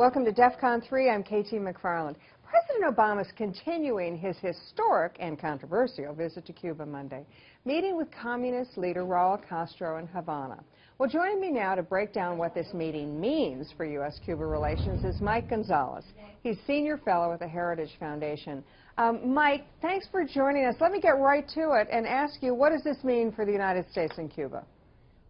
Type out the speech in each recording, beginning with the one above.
Welcome to Defcon 3. I'm KT McFarland. President Obama is continuing his historic and controversial visit to Cuba Monday, meeting with communist leader Raul Castro in Havana. Well, joining me now to break down what this meeting means for U.S.-Cuba relations is Mike Gonzalez. He's Senior Fellow at the Heritage Foundation. Mike, thanks for joining us. Let me get right to it and ask you, what does this mean for the United States and Cuba?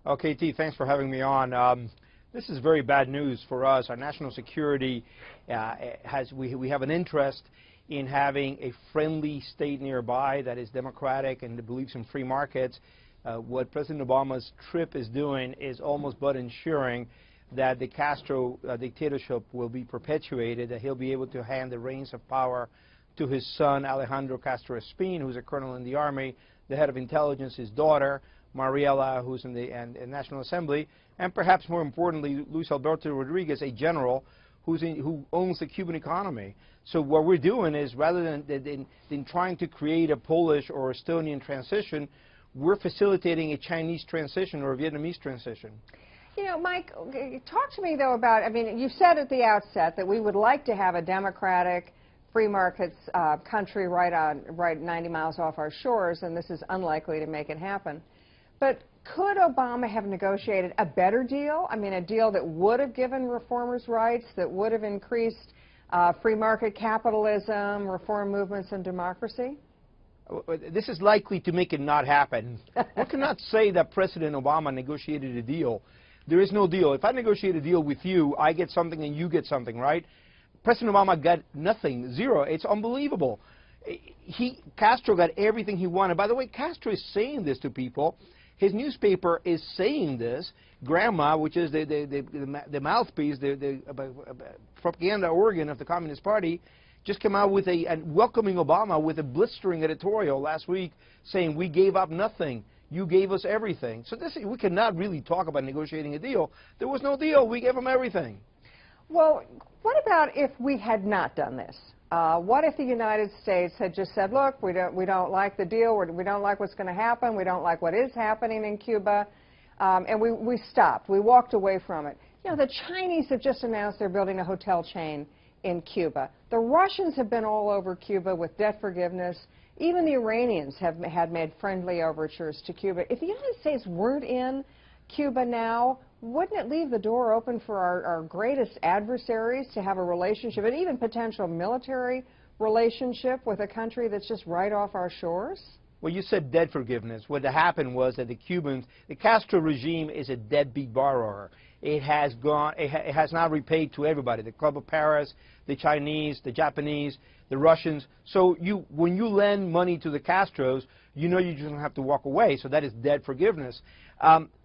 Oh, KT, thanks for having me on. This is very bad news for us. Our national security we have an interest in having a friendly state nearby that is democratic and believes in free markets. What President Obama's trip is doing is almost but ensuring that the Castro dictatorship will be perpetuated, that he'll be able to hand the reins of power to his son, Alejandro Castro Espín, who's a colonel in the Army, the head of intelligence, his daughter, Mariela, who's in the National Assembly, and perhaps more importantly, Luis Alberto Rodriguez, a general who owns the Cuban economy. So what we're doing is, rather than trying to create a Polish or Estonian transition, we're facilitating a Chinese transition or a Vietnamese transition. You know, Mike, talk to me, though, about, I mean, you said at the outset that we would like to have a democratic, free markets country right 90 miles off our shores, and this is unlikely to make it happen. But could Obama have negotiated a better deal? I mean, a deal that would have given reformers rights, that would have increased free market capitalism, reform movements, and democracy? This is likely to make it not happen. One cannot say that President Obama negotiated a deal. There is no deal. If I negotiate a deal with you, I get something and you get something, right? President Obama got nothing, zero. It's unbelievable. Castro got everything he wanted. By the way, Castro is saying this to people. His newspaper is saying this. Grandma, which is the mouthpiece, the propaganda organ of the Communist Party, just came out with welcoming Obama with a blistering editorial last week saying, we gave up nothing. You gave us everything. So we cannot really talk about negotiating a deal. There was no deal. We gave them everything. Well, what about if we had not done this? What if the United States had just said, look, we don't like the deal, we don't like what's going to happen, we don't like what is happening in Cuba, and we stopped, we walked away from it. You know, the Chinese have just announced they're building a hotel chain in Cuba. The Russians have been all over Cuba with debt forgiveness. Even the Iranians had made friendly overtures to Cuba. If the United States weren't in Cuba now, wouldn't it leave the door open for our greatest adversaries to have a relationship, and even potential military relationship, with a country that's just right off our shores? Well, you said debt forgiveness. What happened was that the Castro regime is a deadbeat borrower. It has not repaid to everybody, the Club of Paris, the Chinese, the Japanese, the Russians. So when you lend money to the Castros, you know you just don't have to walk away. So that is debt forgiveness.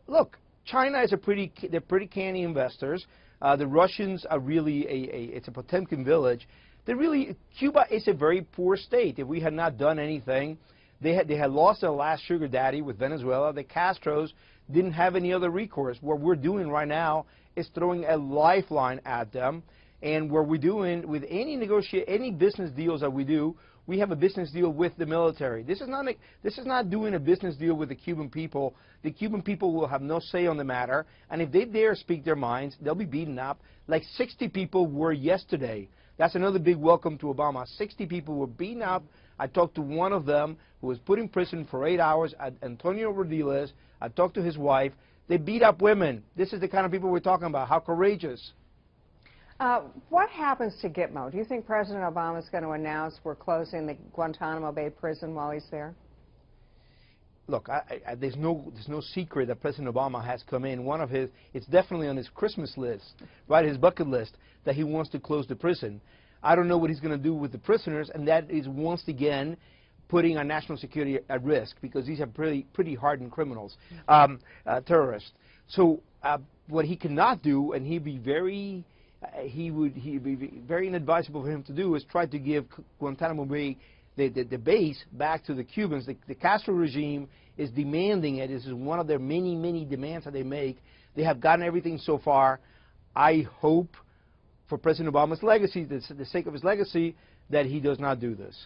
Look, China is they're pretty canny investors. The Russians are really it's a Potemkin village. Cuba is a very poor state. If we had not done anything, they had lost their last sugar daddy with Venezuela. The Castros didn't have any other recourse. What we're doing right now is throwing a lifeline at them. And what we're doing with any business deals that we do, we have a business deal with the military. This is not doing a business deal with the Cuban people. The Cuban people will have no say on the matter, and if they dare speak their minds, they'll be beaten up, like 60 people were yesterday. That's another big welcome to Obama. 60 people were beaten up. I talked to one of them who was put in prison for 8 hours, Antonio Rodriguez. I talked to his wife. They beat up women. This is the kind of people we're talking about. How courageous. What happens to Gitmo? Do you think President Obama is going to announce we're closing the Guantanamo Bay prison while he's there? Look, there's no secret that President Obama has come in. It's definitely on his Christmas list, right, his bucket list, that he wants to close the prison. I don't know what he's going to do with the prisoners, and that is once again putting our national security at risk, because these are pretty hardened criminals, terrorists. So what he cannot do, and he'd be very inadvisable for him to do, is try to give Guantanamo Bay the base back to the Cubans. The Castro regime is demanding it. This is one of their many demands that they make. They have gotten everything so far. I hope, for President Obama's legacy, the sake of his legacy, that he does not do this.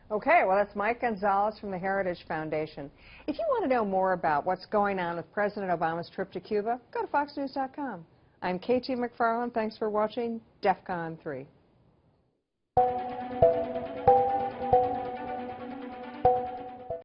Okay, well, that's Mike Gonzalez from the Heritage Foundation. If you want to know more about what's going on with President Obama's trip to Cuba, go to foxnews.com. I'm KT McFarland. Thanks for watching Defcon 3.